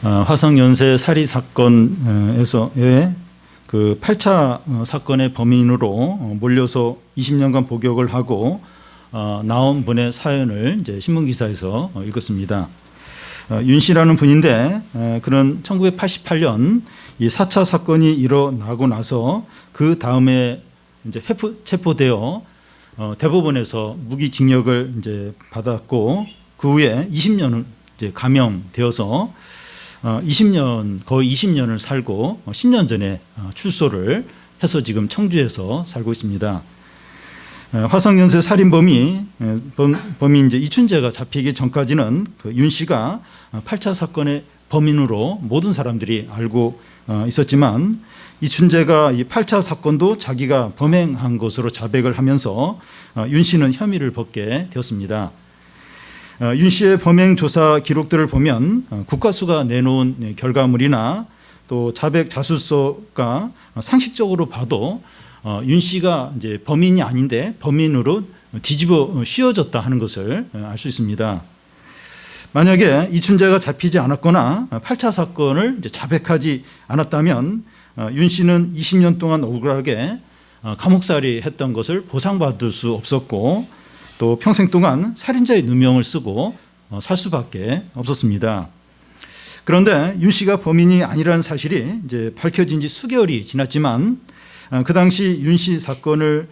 화성연쇄 살인 사건에서의 그 8차 사건의 범인으로 몰려서 20년간 복역을 하고 나온 분의 사연을 이제 신문기사에서 읽었습니다. 윤 씨라는 분인데 그런 1988년 이 4차 사건이 일어나고 나서 그 다음에 이제 체포되어 대법원에서 무기징역을 이제 받았고 그 후에 20년을 이제 감형되어서 20년 거의 20년을 살고 10년 전에 출소를 해서 지금 청주에서 살고 있습니다. 화성연쇄 살인범이 이제 이춘재가 잡히기 전까지는 그 윤 씨가 8차 사건의 범인으로 모든 사람들이 알고 있었지만 이춘재가 이 8차 사건도 자기가 범행한 것으로 자백을 하면서 윤 씨는 혐의를 벗게 되었습니다. 윤 씨의 범행 조사 기록들을 보면 국가수가 내놓은 결과물이나 또 자백 자술서가 상식적으로 봐도 윤 씨가 이제 범인이 아닌데 범인으로 뒤집어 씌워졌다 하는 것을 알 수 있습니다. 만약에 이춘재가 잡히지 않았거나 8차 사건을 이제 자백하지 않았다면 윤 씨는 20년 동안 억울하게 감옥살이 했던 것을 보상받을 수 없었고 또 평생 동안 살인자의 누명을 쓰고 살 수밖에 없었습니다. 그런데 윤 씨가 범인이 아니라는 사실이 이제 밝혀진 지 수개월이 지났지만 그 당시 윤 씨 사건을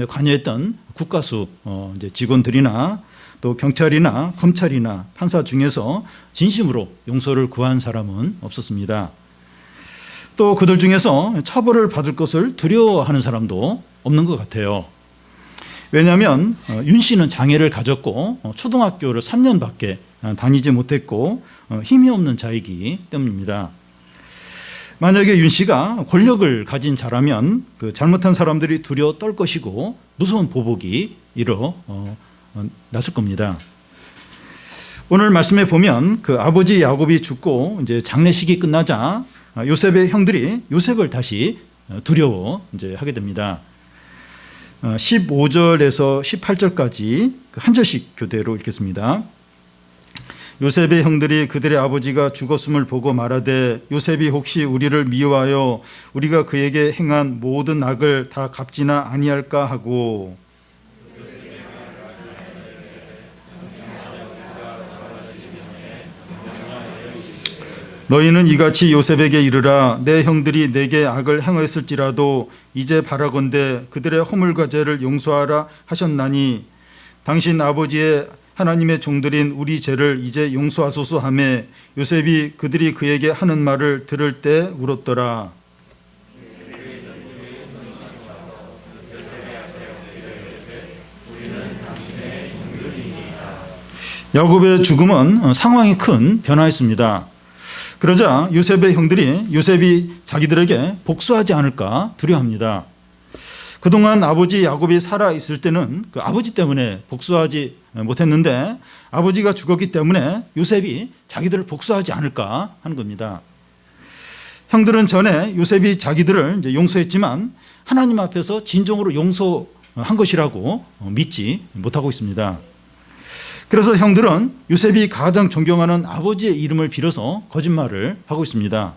관여했던 국가수 이제 직원들이나 또 경찰이나 검찰이나 판사 중에서 진심으로 용서를 구한 사람은 없었습니다. 또 그들 중에서 처벌을 받을 것을 두려워하는 사람도 없는 것 같아요. 왜냐하면 윤 씨는 장애를 가졌고 초등학교를 3년밖에 다니지 못했고 힘이 없는 자이기 때문입니다. 만약에 윤 씨가 권력을 가진 자라면 그 잘못한 사람들이 두려워 떨 것이고 무서운 보복이 일어났을 겁니다. 오늘 말씀에 보면 그 아버지 야곱이 죽고 이제 장례식이 끝나자 요셉의 형들이 요셉을 다시 두려워 이제 하게 됩니다. 15절에서 18절까지 한 절씩 교대로 읽겠습니다. 요셉의 형들이 그들의 아버지가 죽었음을 보고 말하되 요셉이 혹시 우리를 미워하여 우리가 그에게 행한 모든 악을 다 갚지나 아니할까 하고 너희는 이같이 요셉에게 이르라 내 형들이 내게 악을 행하였을지라도 이제 바라건대 그들의 허물과 죄를 용서하라 하셨나니 당신 아버지의 하나님의 종들인 우리 죄를 이제 용서하소서 하며 요셉이 그들이 그에게 하는 말을 들을 때 울었더라. 야곱의 죽음은 상황이 큰 변화였습니다. 그러자 요셉의 형들이 요셉이 자기들에게 복수하지 않을까 두려워합니다. 그동안 아버지 야곱이 살아있을 때는 그 아버지 때문에 복수하지 못했는데 아버지가 죽었기 때문에 요셉이 자기들을 복수하지 않을까 하는 겁니다. 형들은 전에 요셉이 자기들을 이제 용서했지만 하나님 앞에서 진정으로 용서한 것이라고 믿지 못하고 있습니다. 그래서 형들은 요셉이 가장 존경하는 아버지의 이름을 빌어서 거짓말을 하고 있습니다.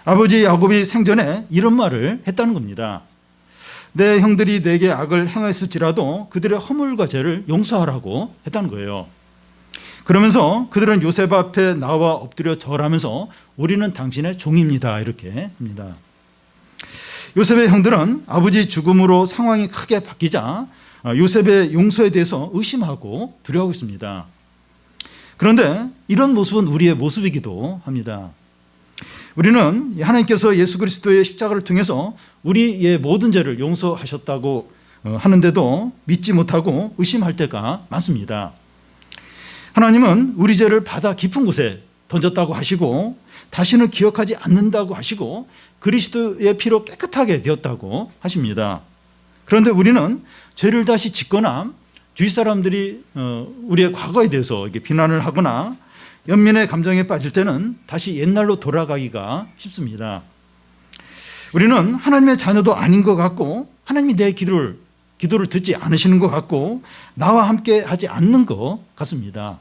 아버지 야곱이 생전에 이런 말을 했다는 겁니다. 내 형들이 내게 악을 행하였을지라도 그들의 허물과 죄를 용서하라고 했다는 거예요. 그러면서 그들은 요셉 앞에 나와 엎드려 절하면서 우리는 당신의 종입니다 이렇게 합니다. 요셉의 형들은 아버지 죽음으로 상황이 크게 바뀌자 요셉의 용서에 대해서 의심하고 두려워하고 있습니다. 그런데 이런 모습은 우리의 모습이기도 합니다. 우리는 하나님께서 예수 그리스도의 십자가를 통해서 우리의 모든 죄를 용서하셨다고 하는데도 믿지 못하고 의심할 때가 많습니다. 하나님은 우리 죄를 바다 깊은 곳에 던졌다고 하시고 다시는 기억하지 않는다고 하시고 그리스도의 피로 깨끗하게 되었다고 하십니다. 그런데 우리는 죄를 다시 짓거나 주위 사람들이 우리의 과거에 대해서 이렇게 비난을 하거나 연민의 감정에 빠질 때는 다시 옛날로 돌아가기가 쉽습니다. 우리는 하나님의 자녀도 아닌 것 같고 하나님이 내 기도를 듣지 않으시는 것 같고 나와 함께 하지 않는 것 같습니다.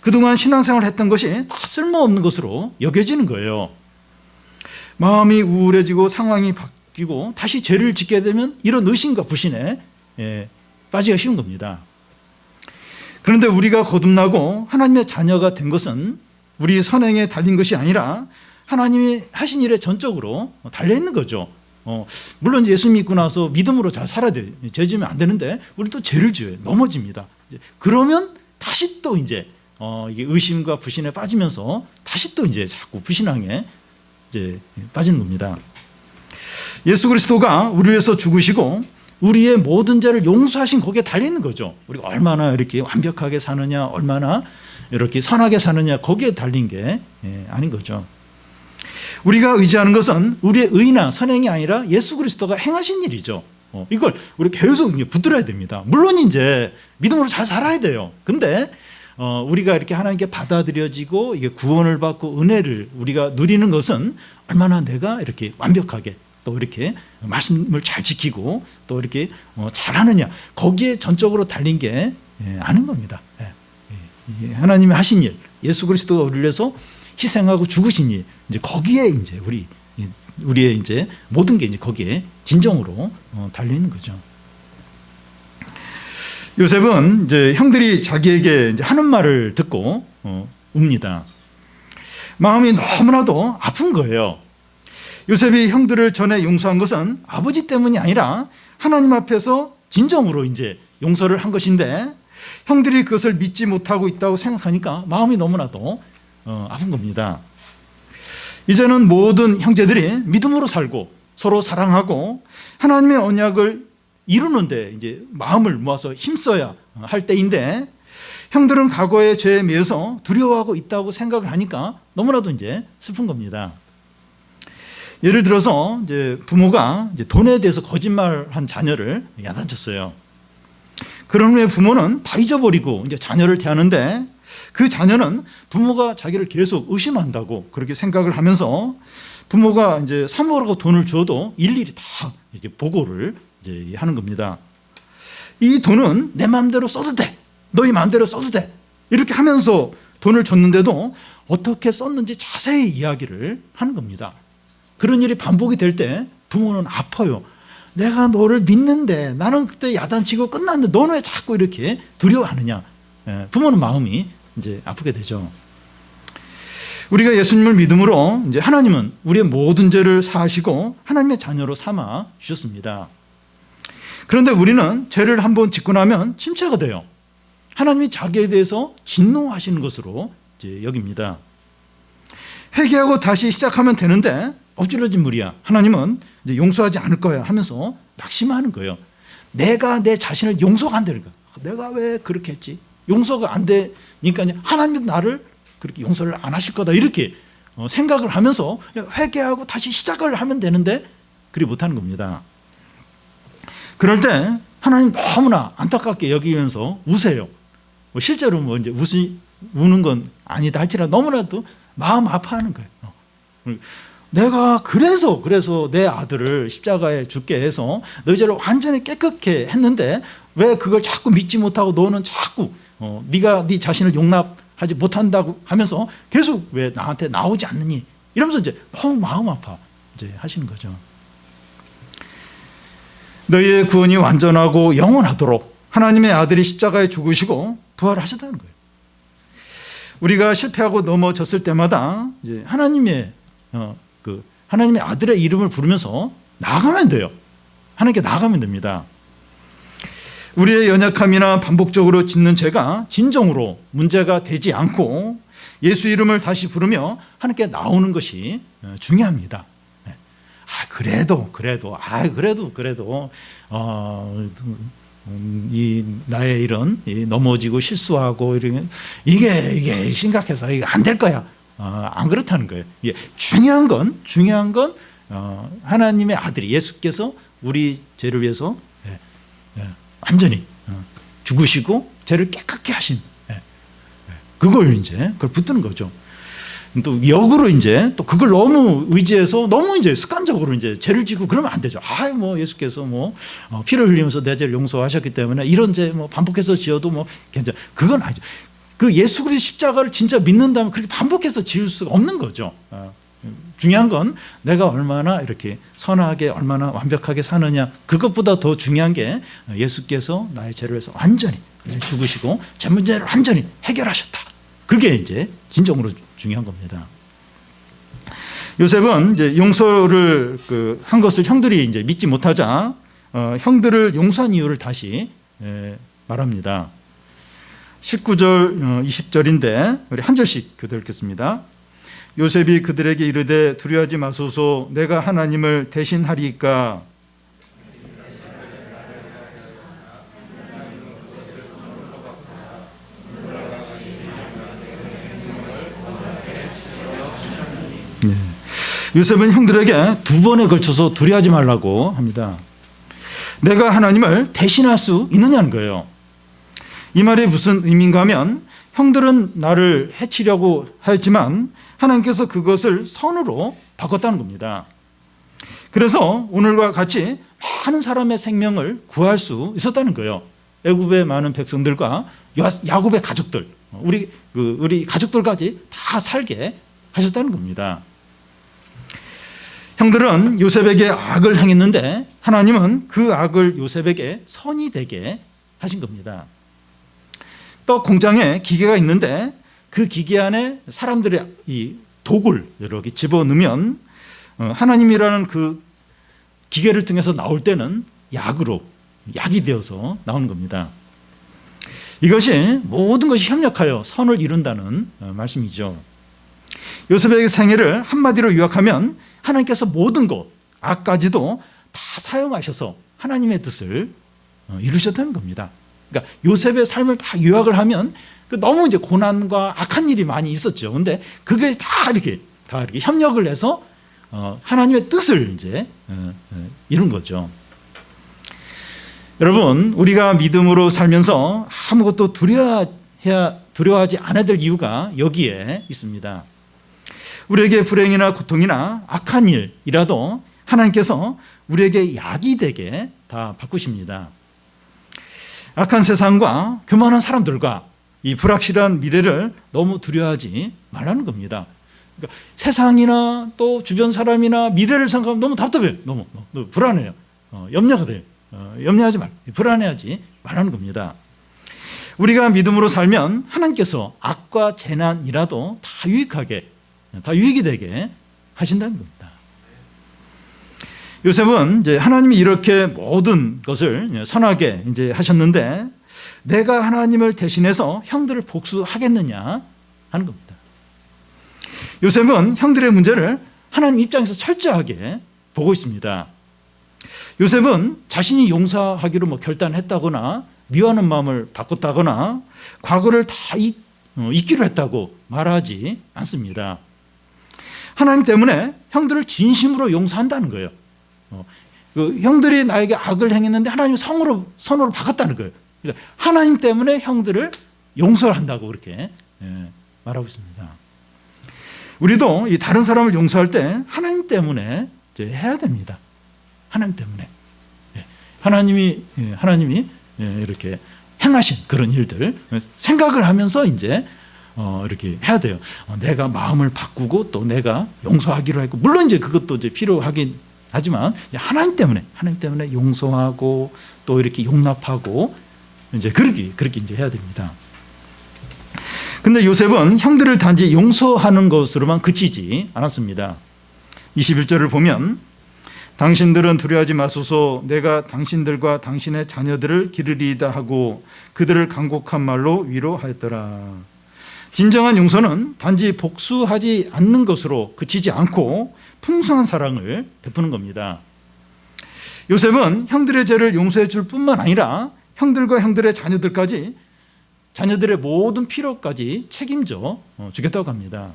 그동안 신앙생활을 했던 것이 다 쓸모없는 것으로 여겨지는 거예요. 마음이 우울해지고 상황이 바뀌고 다시 죄를 짓게 되면 이런 의심과 불신에 빠지기가 쉬운 겁니다. 그런데 우리가 거듭나고 하나님의 자녀가 된 것은 우리 선행에 달린 것이 아니라 하나님이 하신 일에 전적으로 달려있는 거죠. 물론 예수 믿고 나서 믿음으로 잘 살아야 돼요. 죄 지으면 안 되는데 우리는 또 죄를 지어요. 넘어집니다. 그러면 다시 또 이제 이게 의심과 불신에 빠지면서 다시 또 이제 자꾸 불신앙에 이제 빠지는 겁니다. 예수 그리스도가 우리를 위해서 죽으시고 우리의 모든 죄를 용서하신 거기에 달려있는 거죠. 우리가 얼마나 이렇게 완벽하게 사느냐, 얼마나 이렇게 선하게 사느냐, 거기에 달린 게 아닌 거죠. 우리가 의지하는 것은 우리의 의나 선행이 아니라 예수 그리스도가 행하신 일이죠. 이걸 우리 계속 붙들어야 됩니다. 물론 이제 믿음으로 잘 살아야 돼요. 근데 우리가 이렇게 하나님께 받아들여지고 이게 구원을 받고 은혜를 우리가 누리는 것은 얼마나 내가 이렇게 완벽하게 또 이렇게 말씀을 잘 지키고 또 이렇게 잘하느냐, 거기에 전적으로 달린 게 아닌 겁니다. 하나님이 하신 일, 예수 그리스도가 우리를 위해서 희생하고 죽으신 일, 이제 거기에 이제 우리의 이제 모든 게 이제 거기에 진정으로 달려 있는 거죠. 요셉은 이제 형들이 자기에게 이제 하는 말을 듣고 웁니다. 마음이 너무나도 아픈 거예요. 요셉이 형들을 전에 용서한 것은 아버지 때문이 아니라 하나님 앞에서 진정으로 이제 용서를 한 것인데 형들이 그것을 믿지 못하고 있다고 생각하니까 마음이 너무나도 아픈 겁니다. 이제는 모든 형제들이 믿음으로 살고 서로 사랑하고 하나님의 언약을 이루는데 이제 마음을 모아서 힘써야 할 때인데 형들은 과거의 죄에 매여서 두려워하고 있다고 생각을 하니까 너무나도 이제 슬픈 겁니다. 예를 들어서 이제 부모가 이제 돈에 대해서 거짓말한 자녀를 야단쳤어요. 그런 후에 부모는 다 잊어버리고 이제 자녀를 대하는데 그 자녀는 부모가 자기를 계속 의심한다고 그렇게 생각을 하면서 부모가 이제 사 먹으라고 돈을 줘도 일일이 다 이렇게 보고를 이제 하는 겁니다. 이 돈은 내 마음대로 써도 돼. 너희 마음대로 써도 돼. 이렇게 하면서 돈을 줬는데도 어떻게 썼는지 자세히 이야기를 하는 겁니다. 그런 일이 반복이 될 때 부모는 아파요. 내가 너를 믿는데 나는 그때 야단치고 끝났는데 너는 왜 자꾸 이렇게 두려워하느냐. 부모는 마음이 이제 아프게 되죠. 우리가 예수님을 믿음으로 이제 하나님은 우리의 모든 죄를 사하시고 하나님의 자녀로 삼아 주셨습니다. 그런데 우리는 죄를 한번 짓고 나면 침체가 돼요. 하나님이 자기에 대해서 진노하시는 것으로 이제 여깁니다. 회개하고 다시 시작하면 되는데 엎질러진 무리야. 하나님은 이제 용서하지 않을 거야 하면서 낙심하는 거예요. 내가 내 자신을 용서가 안 되니까. 내가 왜 그렇게 했지? 용서가 안 되니까 하나님도 나를 그렇게 용서를 안 하실 거다 이렇게 생각을 하면서 회개하고 다시 시작을 하면 되는데 그리 못하는 겁니다. 그럴 때 하나님 너무나 안타깝게 여기면서 우세요. 실제로 뭐 이제 우는 건 아니다 할지라도 너무나도 마음 아파하는 거예요. 내가 그래서 내 아들을 십자가에 죽게 해서 너희 죄를 완전히 깨끗게 했는데 왜 그걸 자꾸 믿지 못하고 너는 자꾸 네가 네 자신을 용납하지 못한다고 하면서 계속 왜 나한테 나오지 않느니 이러면서 이제 너무 마음 아파 이제 하시는 거죠. 너희의 구원이 완전하고 영원하도록 하나님의 아들이 십자가에 죽으시고 부활하셨다는 거예요. 우리가 실패하고 넘어졌을 때마다 이제 하나님의 아들의 이름을 부르면서 나아가면 돼요. 하나님께 나아가면 됩니다. 우리의 연약함이나 반복적으로 짓는 죄가 진정으로 문제가 되지 않고 예수 이름을 다시 부르며 하나님께 나오는 것이 중요합니다. 그래도 이 나의 이런 넘어지고 실수하고 이게 심각해서 이게 안 될 거야. 안 그렇다는 거예요. 중요한 건 하나님의 아들이 예수께서 우리 죄를 위해서 완전히 죽으시고 죄를 깨끗게 하신 그걸 붙드는 거죠. 또 역으로 또 그걸 너무 의지해서 너무 습관적으로 죄를 지고 그러면 안 되죠. 예수께서 피를 흘리면서 내 죄를 용서하셨기 때문에 이런 죄 반복해서 지어도 괜찮아. 그건 아니죠. 그 예수 그리스도 십자가를 진짜 믿는다면 그렇게 반복해서 지을 수가 없는 거죠. 중요한 건 내가 얼마나 이렇게 선하게 얼마나 완벽하게 사느냐, 그것보다 더 중요한 게 예수께서 나의 죄를 위해서 완전히 죽으시고 제 문제를 완전히 해결하셨다. 그게 이제 진정으로 중요한 겁니다. 요셉은 이제 용서를 한 것을 형들이 이제 믿지 못하자 형들을 용서한 이유를 다시 말합니다. 19절 20절인데 우리 한 절씩 교대 읽겠습니다. 요셉이 그들에게 이르되 두려워하지 마소서, 내가 하나님을 대신하리이까. 네. 요셉은 형들에게 두 번에 걸쳐서 두려워하지 말라고 합니다. 내가 하나님을 대신할 수 있느냐는 거예요. 이 말이 무슨 의미인가 하면 형들은 나를 해치려고 하였지만 하나님께서 그것을 선으로 바꿨다는 겁니다. 그래서 오늘과 같이 많은 사람의 생명을 구할 수 있었다는 거예요. 애굽의 많은 백성들과 야곱의 가족들, 우리 가족들까지 다 살게 하셨다는 겁니다. 형들은 요셉에게 악을 행했는데 하나님은 그 악을 요셉에게 선이 되게 하신 겁니다. 떡 공장에 기계가 있는데 그 기계 안에 사람들의 이 독을 이렇게 집어넣으면 하나님이라는 그 기계를 통해서 나올 때는 약이 되어서 나오는 겁니다. 이것이 모든 것이 협력하여 선을 이룬다는 말씀이죠. 요셉의 생애를 한마디로 요약하면 하나님께서 모든 것, 악까지도 다 사용하셔서 하나님의 뜻을 이루셨다는 겁니다. 그러니까 요셉의 삶을 다 요약을 하면 너무 이제 고난과 악한 일이 많이 있었죠. 근데 그게 다 이렇게 협력을 해서 하나님의 뜻을 이제 이룬 거죠. 여러분, 우리가 믿음으로 살면서 아무것도 두려워하지 않아야 될 이유가 여기에 있습니다. 우리에게 불행이나 고통이나 악한 일이라도 하나님께서 우리에게 약이 되게 다 바꾸십니다. 악한 세상과 교만한 사람들과 이 불확실한 미래를 너무 두려워하지 말라는 겁니다. 그러니까 세상이나 또 주변 사람이나 미래를 생각하면 너무 답답해요. 너무 불안해요. 염려가 돼요. 염려하지 말, 불안해하지 말라는 겁니다. 우리가 믿음으로 살면 하나님께서 악과 재난이라도 다 유익이 되게 하신다는 겁니다. 요셉은 이제 하나님이 이렇게 모든 것을 선하게 이제 하셨는데 내가 하나님을 대신해서 형들을 복수하겠느냐 하는 겁니다. 요셉은 형들의 문제를 하나님 입장에서 철저하게 보고 있습니다. 요셉은 자신이 용서하기로 결단했다거나 미워하는 마음을 바꿨다거나 과거를 다 잊기로 했다고 말하지 않습니다. 하나님 때문에 형들을 진심으로 용서한다는 거예요. 형들이 나에게 악을 행했는데 하나님이 선으로 바꿨다는 거예요. 하나님 때문에 형들을 용서한다고 그렇게 말하고 있습니다. 우리도 이 다른 사람을 용서할 때 하나님 때문에 이제 해야 됩니다. 하나님 때문에 하나님이 이렇게 행하신 그런 일들 생각을 하면서 이제 이렇게 해야 돼요. 내가 마음을 바꾸고 또 내가 용서하기로 했고, 물론 이제 그것도 이제 필요하긴 하지만 하나님 때문에 용서하고 또 이렇게 용납하고 이제 그렇게 이제 해야 됩니다. 근데 요셉은 형들을 단지 용서하는 것으로만 그치지 않았습니다. 21절을 보면 당신들은 두려워하지 마소서, 내가 당신들과 당신의 자녀들을 기르리이다 하고 그들을 간곡한 말로 위로하였더라. 진정한 용서는 단지 복수하지 않는 것으로 그치지 않고 풍성한 사랑을 베푸는 겁니다. 요셉은 형들의 죄를 용서해 줄 뿐만 아니라 형들과 형들의 자녀들의 모든 필요까지 책임져 주겠다고 합니다.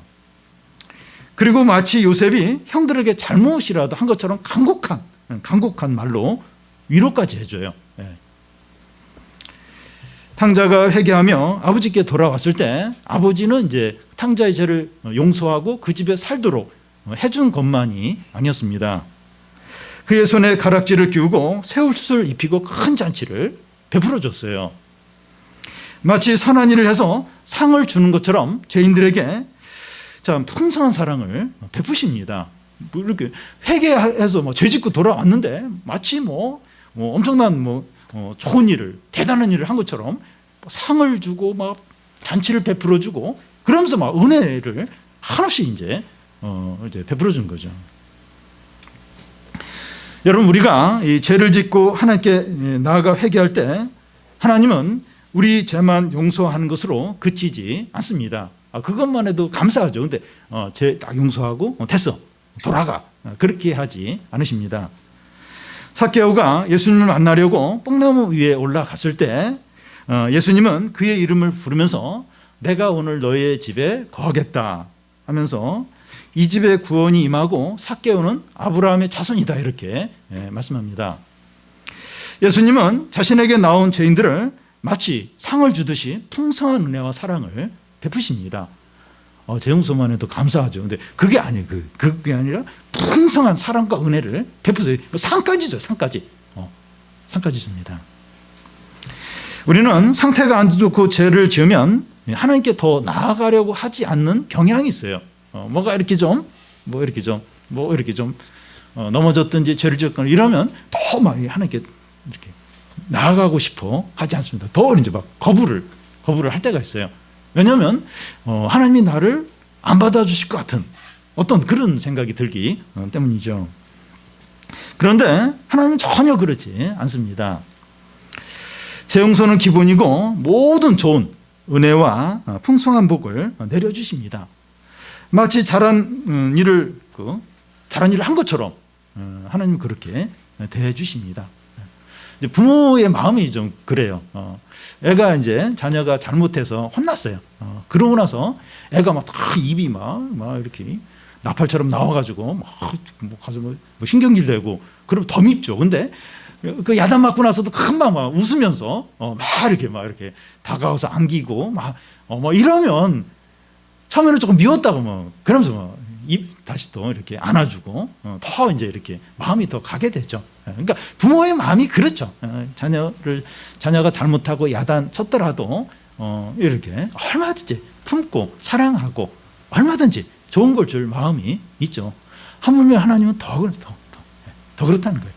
그리고 마치 요셉이 형들에게 잘못이라도 한 것처럼 간곡한 말로 위로까지 해줘요. 탕자가 회개하며 아버지께 돌아왔을 때 아버지는 이제 탕자의 죄를 용서하고 그 집에 살도록 해준 것만이 아니었습니다. 그의 손에 가락지를 끼우고 새옷을 입히고 큰 잔치를 베풀어 줬어요. 마치 선한 일을 해서 상을 주는 것처럼 죄인들에게 자, 풍성한 사랑을 베푸십니다. 이렇게 회개해서 죄 짓고 돌아왔는데 마치 엄청난 좋은 일을, 대단한 일을 한 것처럼 상을 주고 막 잔치를 베풀어 주고 그러면서 막 은혜를 한없이 이제 베풀어 준 거죠. 여러분, 우리가 이 죄를 짓고 하나님께 나아가 회개할 때 하나님은 우리 죄만 용서하는 것으로 그치지 않습니다. 그것만 해도 감사하죠. 근데 죄 딱 용서하고 됐어, 돌아가, 그렇게 하지 않으십니다. 삭개오가 예수님을 만나려고 뽕나무 위에 올라갔을 때 예수님은 그의 이름을 부르면서 내가 오늘 너의 집에 거하겠다 하면서 이 집에 구원이 임하고 삭개오는 아브라함의 자손이다, 이렇게 말씀합니다. 예수님은 자신에게 나온 죄인들을 마치 상을 주듯이 풍성한 은혜와 사랑을 베푸십니다. 죄 용서만 해도 감사하죠. 근데 그게 아니에요. 그게 아니라 풍성한 사랑과 은혜를 베푸세요. 상까지죠. 상까지 줍니다. 우리는 상태가 안 좋고 죄를 지으면 하나님께 더 나아가려고 하지 않는 경향이 있어요. 뭐가 이렇게 좀 넘어졌든지 죄를 지었거나 이러면 더 막 하나님께 이렇게 나아가고 싶어 하지 않습니다. 더 이제 막 거부를 할 때가 있어요. 왜냐하면 하나님이 나를 안 받아주실 것 같은 어떤 그런 생각이 들기 때문이죠. 그런데 하나님은 전혀 그렇지 않습니다. 죄 용서는 기본이고 모든 좋은 은혜와 풍성한 복을 내려주십니다. 마치 잘한 일을 한 것처럼 하나님은 그렇게 대해주십니다. 부모의 마음이 좀 그래요. 애가 이제 자녀가 잘못해서 혼났어요. 그러고 나서 애가 막 입이 막 이렇게 나팔처럼 나와가지고 가서 신경질 내고 그러면 더 밉죠. 근데 그 야단 맞고 나서도 금방 막 웃으면서 막 이렇게 다가와서 안기고 막 이러면 처음에는 조금 미웠다고 그러면서 입 다시 또 이렇게 안아주고 더 이제 이렇게 마음이 더 가게 되죠. 그러니까 부모의 마음이 그렇죠. 자녀가 잘못하고 야단 쳤더라도 이렇게 얼마든지 품고 사랑하고 얼마든지 좋은 걸 줄 마음이 있죠. 하물며 하나님은 더 그렇다는 거예요.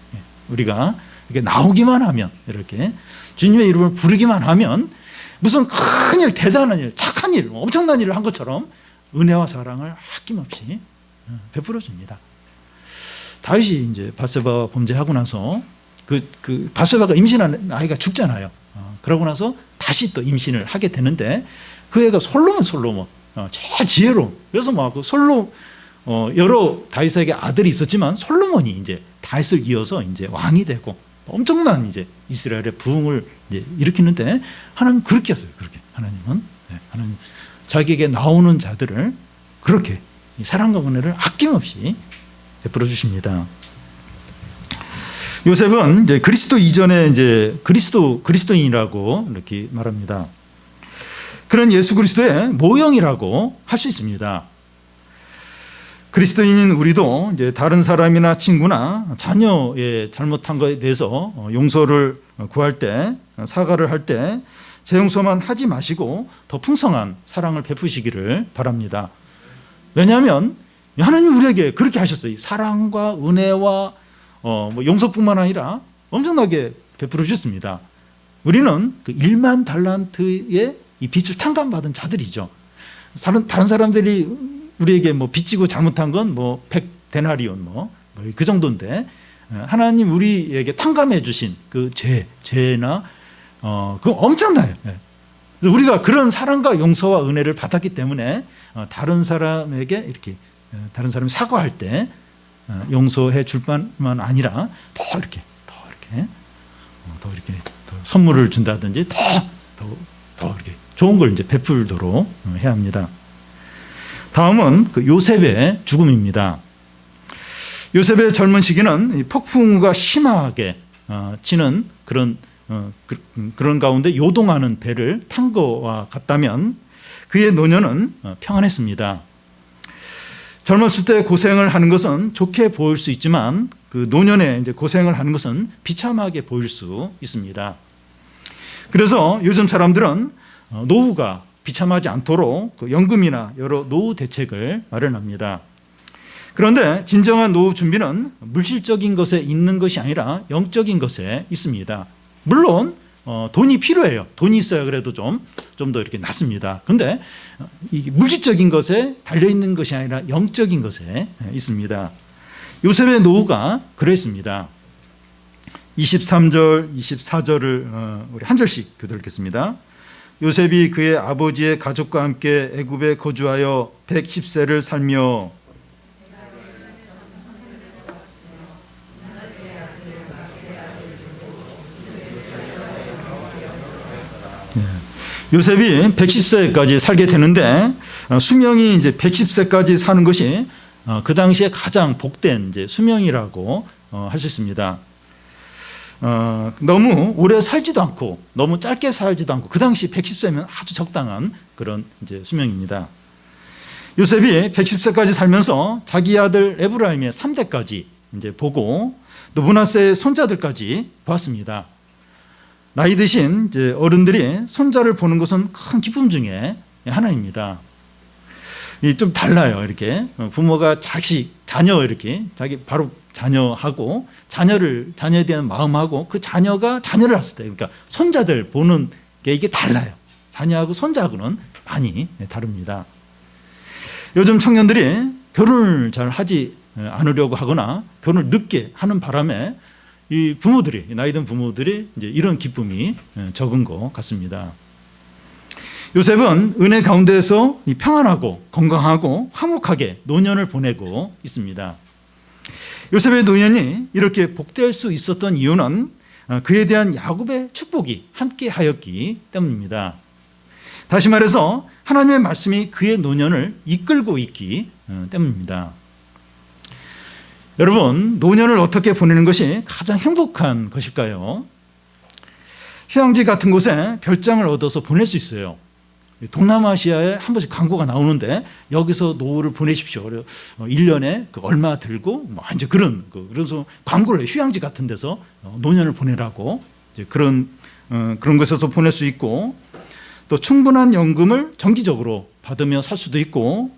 우리가 이렇게 나오기만 하면, 이렇게 주님의 이름을 부르기만 하면 무슨 큰일, 대단한 일, 착한 일, 엄청난 일을 한 것처럼 은혜와 사랑을 아낌없이 베풀어 줍니다. 다윗이 이제 바세바와 범죄하고 나서 그 바세바가 임신한 아이가 죽잖아요. 그러고 나서 다시 또 임신을 하게 되는데 그 애가 솔로몬 제일 지혜로운. 그래서 여러 다윗에게 아들이 있었지만 솔로몬이 이제 다윗을 이어서 이제 왕이 되고 엄청난 이제 이스라엘의 부흥을 이제 일으키는데 하나님 그렇게 했어요. 그렇게 하나님 자기에게 나오는 자들을 그렇게 사랑과 은혜를 아낌없이 베풀어 주십니다. 요셉은 이제 그리스도 이전에 이제 그리스도인이라고 이렇게 말합니다. 그런 예수 그리스도의 모형이라고 할 수 있습니다. 그리스도인인 우리도 이제 다른 사람이나 친구나 자녀의 잘못한 것에 대해서 용서를 구할 때, 사과를 할 때 제 용서만 하지 마시고 더 풍성한 사랑을 베푸시기를 바랍니다. 왜냐하면 하나님이 우리에게 그렇게 하셨어요. 사랑과 은혜와 용서뿐만 아니라 엄청나게 베풀어 주셨습니다. 우리는 그 1만 달란트의 이 빚을 탕감받은 자들이죠. 다른 사람들이 우리에게 빚지고 잘못한 건 100데나리온 그 정도인데 하나님 우리에게 탕감해 주신 그 죄나 그거 엄청나요. 그래서 우리가 그런 사랑과 용서와 은혜를 받았기 때문에 다른 사람에게 이렇게 다른 사람이 사과할 때 용서해 줄 뿐만 아니라 더 이렇게 선물을 준다든지 더 이렇게 좋은 걸 이제 베풀도록 해야 합니다. 다음은 그 요셉의 죽음입니다. 요셉의 젊은 시기는 폭풍우가 심하게 치는 그런 가운데 요동하는 배를 탄 거와 같다면 그의 노년은 평안했습니다. 젊었을 때 고생을 하는 것은 좋게 보일 수 있지만 그 노년에 이제 고생을 하는 것은 비참하게 보일 수 있습니다. 그래서 요즘 사람들은 노후가 비참하지 않도록 그 연금이나 여러 노후 대책을 마련합니다. 그런데 진정한 노후 준비는 물질적인 것에 있는 것이 아니라 영적인 것에 있습니다. 물론 돈이 필요해요. 돈이 있어야 그래도 좀 더 이렇게 낫습니다. 그런데 이 물질적인 것에 달려있는 것이 아니라 영적인 것에 있습니다. 요셉의 노후가 그랬습니다. 23절, 24절을 우리 한 절씩 교독하겠습니다. 요셉이 그의 아버지의 가족과 함께 애굽에 거주하여 110세를 살며 요셉이 110세까지 살게 되는데 수명이 이제 110세까지 사는 것이 그 당시에 가장 복된 이제 수명이라고 할 수 있습니다. 너무 오래 살지도 않고 너무 짧게 살지도 않고 그 당시 110세면 아주 적당한 그런 이제 수명입니다. 요셉이 110세까지 살면서 자기 아들 에브라임의 3대까지 이제 보고 또 므낫세의 손자들까지 보았습니다. 나이 드신 이제 어른들이 손자를 보는 것은 큰 기쁨 중에 하나입니다. 좀 달라요. 이렇게 부모가 자녀 이렇게 자기 바로 자녀하고 자녀에 대한 마음하고 그 자녀가 자녀를 낳았을 때, 그러니까 손자들 보는 게 이게 달라요. 자녀하고 손자하고는 많이 다릅니다. 요즘 청년들이 결혼을 잘 하지 않으려고 하거나 결혼을 늦게 하는 바람에 이 부모들이, 나이 든 부모들이 이제 이런 기쁨이 적은 것 같습니다. 요셉은 은혜 가운데에서 평안하고 건강하고 화목하게 노년을 보내고 있습니다. 요셉의 노년이 이렇게 복될 수 있었던 이유는 그에 대한 야곱의 축복이 함께 하였기 때문입니다. 다시 말해서 하나님의 말씀이 그의 노년을 이끌고 있기 때문입니다. 여러분, 노년을 어떻게 보내는 것이 가장 행복한 것일까요? 휴양지 같은 곳에 별장을 얻어서 보낼 수 있어요. 동남아시아에 한 번씩 광고가 나오는데 여기서 노후를 보내십시오. 1년에 얼마 들고 이제 그래서 광고를 해요. 휴양지 같은 데서 노년을 보내라고 이제 그런 곳에서 보낼 수 있고, 또 충분한 연금을 정기적으로 받으며 살 수도 있고,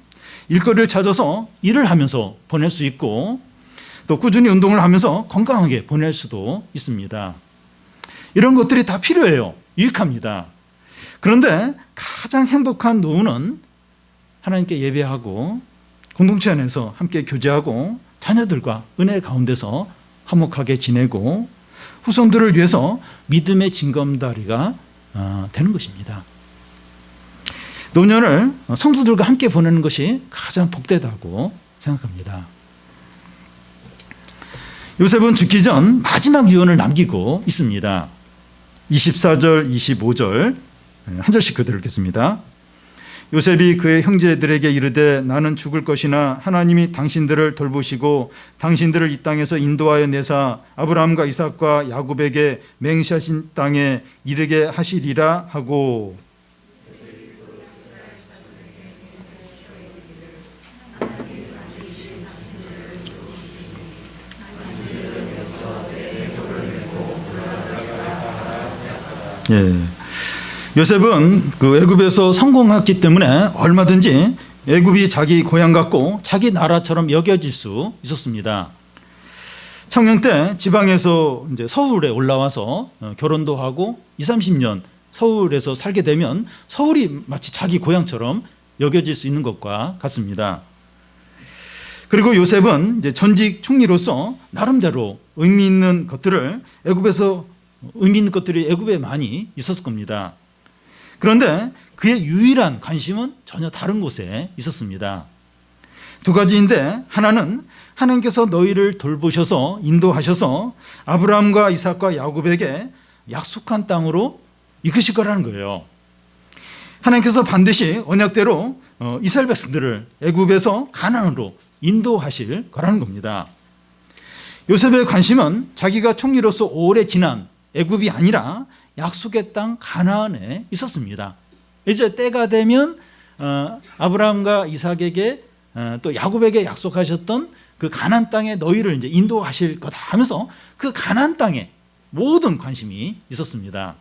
일거리를 찾아서 일을 하면서 보낼 수 있고, 또 꾸준히 운동을 하면서 건강하게 보낼 수도 있습니다. 이런 것들이 다 필요해요. 유익합니다. 그런데 가장 행복한 노후는 하나님께 예배하고 공동체 안에서 함께 교제하고 자녀들과 은혜 가운데서 화목하게 지내고 후손들을 위해서 믿음의 징검다리가 되는 것입니다. 노년을 성도들과 함께 보내는 것이 가장 복되다고 생각합니다. 요셉은 죽기 전 마지막 유언을 남기고 있습니다. 24절, 25절 한 절씩 그대로 읽겠습니다. 요셉이 그의 형제들에게 이르되 나는 죽을 것이나 하나님이 당신들을 돌보시고 당신들을 이 땅에서 인도하여 내사 아브라함과 이삭과 야곱에게 맹세하신 땅에 이르게 하시리라 하고, 요셉은 그 애굽에서 성공했기 때문에 얼마든지 애굽이 자기 고향 같고 자기 나라처럼 여겨질 수 있었습니다. 청년 때 지방에서 이제 서울에 올라와서 결혼도 하고 20-30년 서울에서 살게 되면 서울이 마치 자기 고향처럼 여겨질 수 있는 것과 같습니다. 그리고 요셉은 이제 전직 총리로서 나름대로 의미 있는 것들이 애굽에 많이 있었을 겁니다. 그런데 그의 유일한 관심은 전혀 다른 곳에 있었습니다. 두 가지인데, 하나는 하나님께서 너희를 돌보셔서 인도하셔서 아브라함과 이삭과 야곱에게 약속한 땅으로 이끄실 거라는 거예요. 하나님께서 반드시 언약대로 이스라엘 백성들을 애굽에서 가나안으로 인도하실 거라는 겁니다. 요셉의 관심은 자기가 총리로서 오래 지난 애굽이 아니라 약속의 땅 가나안에 있었습니다. 이제 때가 되면 아브라함과 이삭에게 또 야곱에게 약속하셨던 그 가나안 땅에 너희를 이제 인도하실 거다 하면서 그 가나안 땅에 모든 관심이 있었습니다.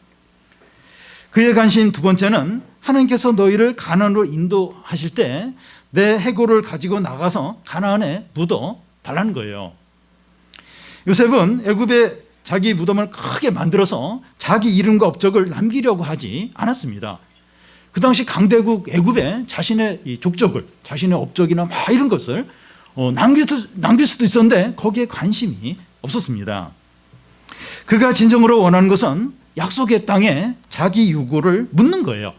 그의 관심 두 번째는 하나님께서 너희를 가나안으로 인도하실 때 내 해골을 가지고 나가서 가나안에 묻어 달라는 거예요. 요셉은 애굽에 자기 무덤을 크게 만들어서 자기 이름과 업적을 남기려고 하지 않았습니다. 그 당시 강대국 애굽에 자신의 이 족적을, 자신의 업적이나 막 이런 것을 남길 수도 있었는데 거기에 관심이 없었습니다. 그가 진정으로 원하는 것은 약속의 땅에 자기 유고를 묻는 거예요.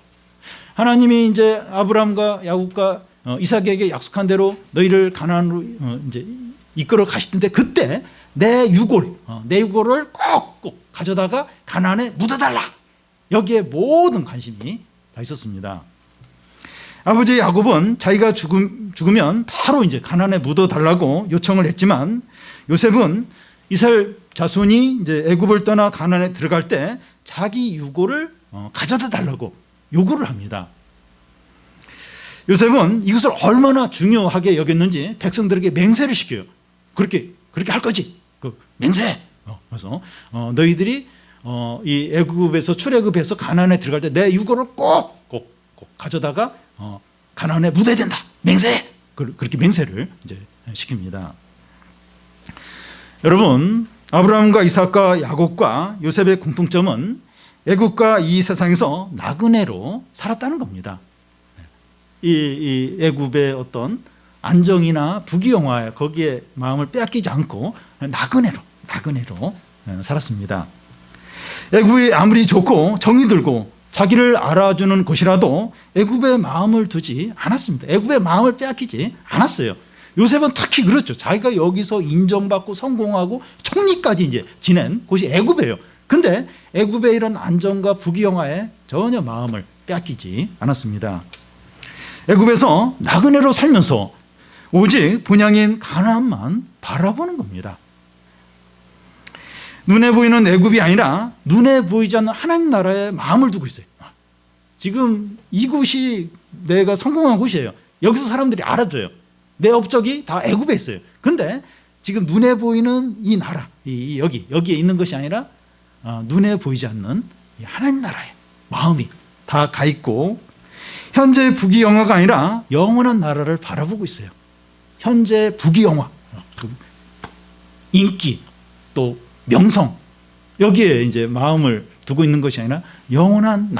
하나님이 이제 아브라함과 야곱과 이삭에게 약속한 대로 너희를 가나안으로 이제 이끌어 가시던데 그때 내 유고를 꼭 가져다가 가나안에 묻어달라. 여기에 모든 관심이 다 있었습니다. 아버지 야곱은 자기가 죽으면 바로 이제 가나안에 묻어달라고 요청을 했지만 요셉은 이스라엘 자손이 이제 애굽을 떠나 가나안에 들어갈 때 자기 유고를 가져다 달라고 요구를 합니다. 요셉은 이것을 얼마나 중요하게 여겼는지 백성들에게 맹세를 시켜요. 그렇게 할 거지. 맹세. 그래서 너희들이 이 애굽에서 출애굽해서 가나안에 들어갈 때 내 유고를 꼭 가져다가 가나안에 묻어야 된다. 맹세. 그렇게 맹세를 이제 시킵니다. 여러분, 아브라함과 이삭과 야곱과 요셉의 공통점은 애굽과 이 세상에서 나그네로 살았다는 겁니다. 이 애굽의 어떤 안정이나 부귀영화 거기에 마음을 빼앗기지 않고 나그네로 살았습니다. 애굽이 아무리 좋고 정이 들고 자기를 알아주는 곳이라도 애굽에 마음을 두지 않았습니다. 애굽의 마음을 빼앗기지 않았어요. 요셉은 특히 그렇죠. 자기가 여기서 인정받고 성공하고 총리까지 이제 지낸 곳이 애굽이에요. 근데 애굽의 이런 안정과 부귀영화에 전혀 마음을 빼앗기지 않았습니다. 애굽에서 나그네로 살면서 오직 본향인 가나안만 바라보는 겁니다. 눈에 보이는 애굽이 아니라 눈에 보이지 않는 하나님 나라에 마음을 두고 있어요. 지금 이곳이 내가 성공한 곳이에요. 여기서 사람들이 알아줘요. 내 업적이 다 애굽에 있어요. 근데 지금 눈에 보이는 이 나라, 여기에 있는 것이 아니라 눈에 보이지 않는 하나님 나라에 마음이 다 가 있고 현재 부귀영화가 아니라 영원한 나라를 바라보고 있어요. 현재 부귀영화, 인기, 또 명성 여기에 이제 마음을 두고 있는 것이 아니라 영원한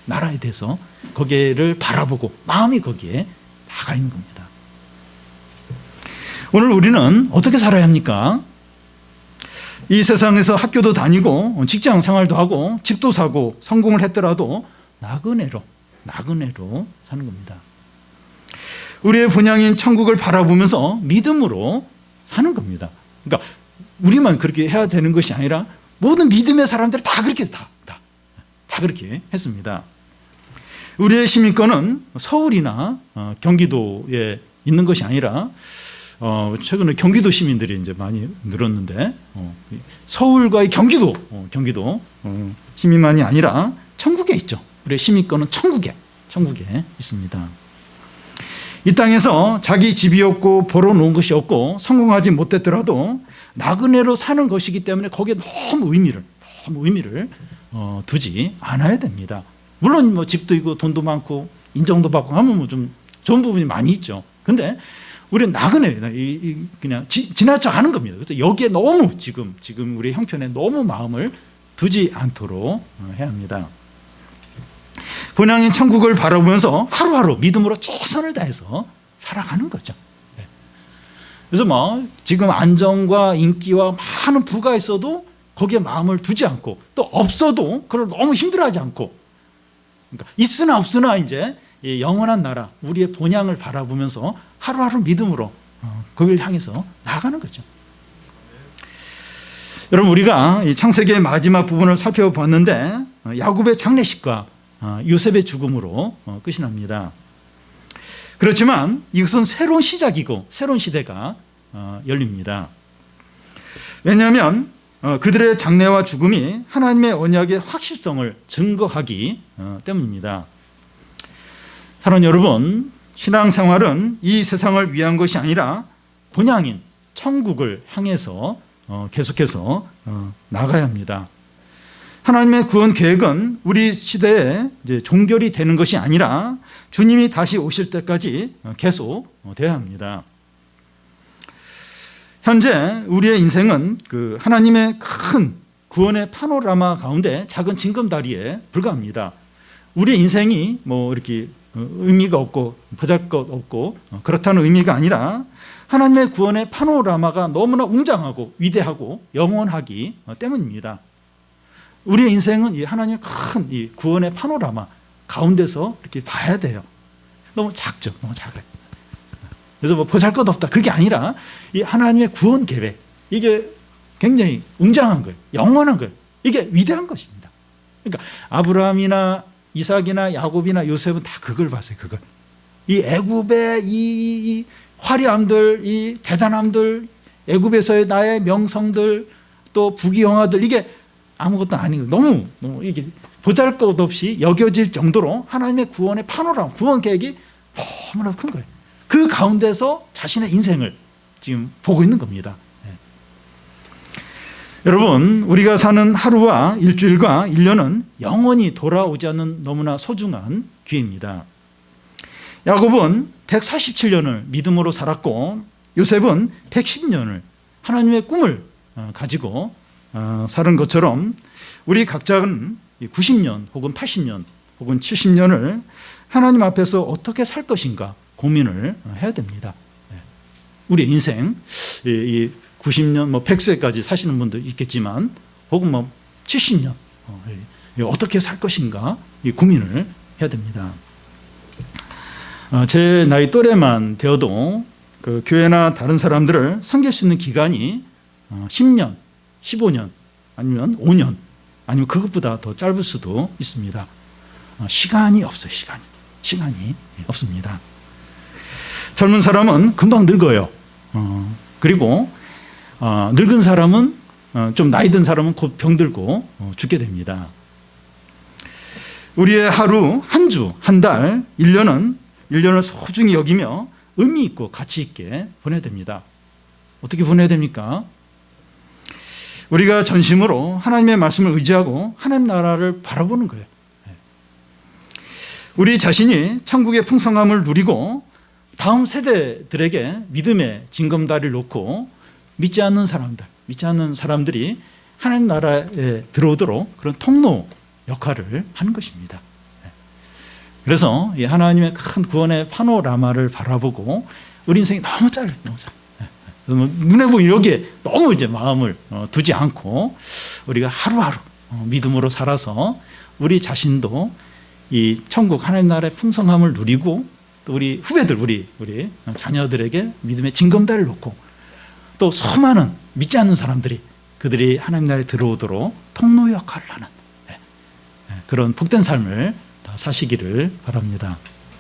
나라에 대해서 거기를 바라보고 마음이 거기에 다 가 있는 겁니다. 오늘 우리는 어떻게 살아야 합니까? 이 세상에서 학교도 다니고 직장 생활도 하고 집도 사고 성공을 했더라도 나그네로 사는 겁니다. 우리의 본향인 천국을 바라보면서 믿음으로 사는 겁니다. 그러니까 우리만 그렇게 해야 되는 것이 아니라 모든 믿음의 사람들이 다 그렇게 했습니다. 우리의 시민권은 서울이나 경기도에 있는 것이 아니라 최근에 경기도 시민들이 이제 많이 늘었는데 서울과의 경기도 시민만이 아니라 천국에 있죠. 우리의 시민권은 천국에 있습니다. 이 땅에서 자기 집이 없고 벌어놓은 것이 없고 성공하지 못했더라도 나그네로 사는 것이기 때문에 거기에 너무 의미를 두지 않아야 됩니다. 물론 뭐 집도 있고 돈도 많고 인정도 받고 하면 뭐 좀 좋은 부분이 많이 있죠. 근데 우리는 나그네 그냥 지나쳐 가는 겁니다. 그래서 여기에 너무 지금 우리 형편에 너무 마음을 두지 않도록 해야 합니다. 본향인 천국을 바라보면서 하루하루 믿음으로 최선을 다해서 살아가는 거죠. 그래서 뭐 지금 안정과 인기와 많은 부가 있어도 거기에 마음을 두지 않고 또 없어도 그걸 너무 힘들어하지 않고 그러니까 있으나 없으나 이제 영원한 나라 우리의 본향을 바라보면서 하루하루 믿음으로 거기를 향해서 나아가는 거죠. 여러분 우리가 이 창세기의 마지막 부분을 살펴봤는데 야곱의 장례식과 요셉의 죽음으로 끝이 납니다. 그렇지만 이것은 새로운 시작이고 새로운 시대가 열립니다. 왜냐하면 그들의 장례와 죽음이 하나님의 언약의 확실성을 증거하기 때문입니다. 사랑하는 여러분, 신앙생활은 이 세상을 위한 것이 아니라 본향인 천국을 향해서 계속해서 나가야 합니다. 하나님의 구원 계획은 우리 시대에 이제 종결이 되는 것이 아니라 주님이 다시 오실 때까지 계속 돼야 합니다. 현재 우리의 인생은 그 하나님의 큰 구원의 파노라마 가운데 작은 징검다리에 불과합니다. 우리의 인생이 뭐 이렇게 의미가 없고 보잘것없고 그렇다는 의미가 아니라 하나님의 구원의 파노라마가 너무나 웅장하고 위대하고 영원하기 때문입니다. 우리의 인생은 이 하나님의 큰 이 구원의 파노라마 가운데서 이렇게 봐야 돼요. 너무 작죠. 너무 작아요. 그래서 뭐 보잘것없다 그게 아니라 이 하나님의 구원 계획 이게 굉장히 웅장한 거예요. 영원한 거예요. 이게 위대한 것입니다. 그러니까 아브라함이나 이삭이나 야곱이나 요셉은 다 그걸 봤어요. 그걸. 이 애굽의 이 화려함들, 이 대단함들, 애굽에서의 나의 명성들, 또 부귀영화들 이게 아무것도 아니고 너무 이게 보잘것없이 여겨질 정도로 하나님의 구원의 파노라마, 구원 계획이 너무나 큰 거예요. 그 가운데서 자신의 인생을 지금 보고 있는 겁니다. 여러분, 우리가 사는 하루와 일주일과 1년은 영원히 돌아오지 않는 너무나 소중한 기회입니다. 야곱은 147년을 믿음으로 살았고 요셉은 110년을 하나님의 꿈을 가지고 사는 것처럼 우리 각자는 90년 혹은 80년 혹은 70년을 하나님 앞에서 어떻게 살 것인가 고민을 해야 됩니다. 우리 인생 90년, 뭐 100세까지 사시는 분도 있겠지만 혹은 뭐 70년 어떻게 살 것인가 이 고민을 해야 됩니다. 제 나이 또래만 되어도 그 교회나 다른 사람들을 섬길 수 있는 기간이 10년, 15년 아니면 5년 아니면 그것보다 더 짧을 수도 있습니다. 시간이 없어요. 시간이 없습니다. 젊은 사람은 금방 늙어요. 그리고 늙은 사람은 좀 나이 든 사람은 곧 병들고 죽게 됩니다. 우리의 하루, 한 주, 한 달, 1년을 소중히 여기며 의미 있고 가치 있게 보내야 됩니다. 어떻게 보내야 됩니까? 우리가 전심으로 하나님의 말씀을 의지하고 하나님 나라를 바라보는 거예요. 우리 자신이 천국의 풍성함을 누리고 다음 세대들에게 믿음의 징검다리를 놓고 믿지 않는 사람들이 하나님 나라에 들어오도록 그런 통로 역할을 하는 것입니다. 그래서 이 하나님의 큰 구원의 파노라마를 바라보고 우리 인생이 너무 짧아요. 눈에 보이는 여기에 너무 이제 마음을 두지 않고 우리가 하루하루 믿음으로 살아서 우리 자신도 이 천국 하나님 나라의 풍성함을 누리고 또 우리 후배들, 우리 자녀들에게 믿음의 징검다리를 놓고 또 수많은 믿지 않는 사람들이 그들이 하나님 나라에 들어오도록 통로 역할을 하는 그런 복된 삶을 다 사시기를 바랍니다.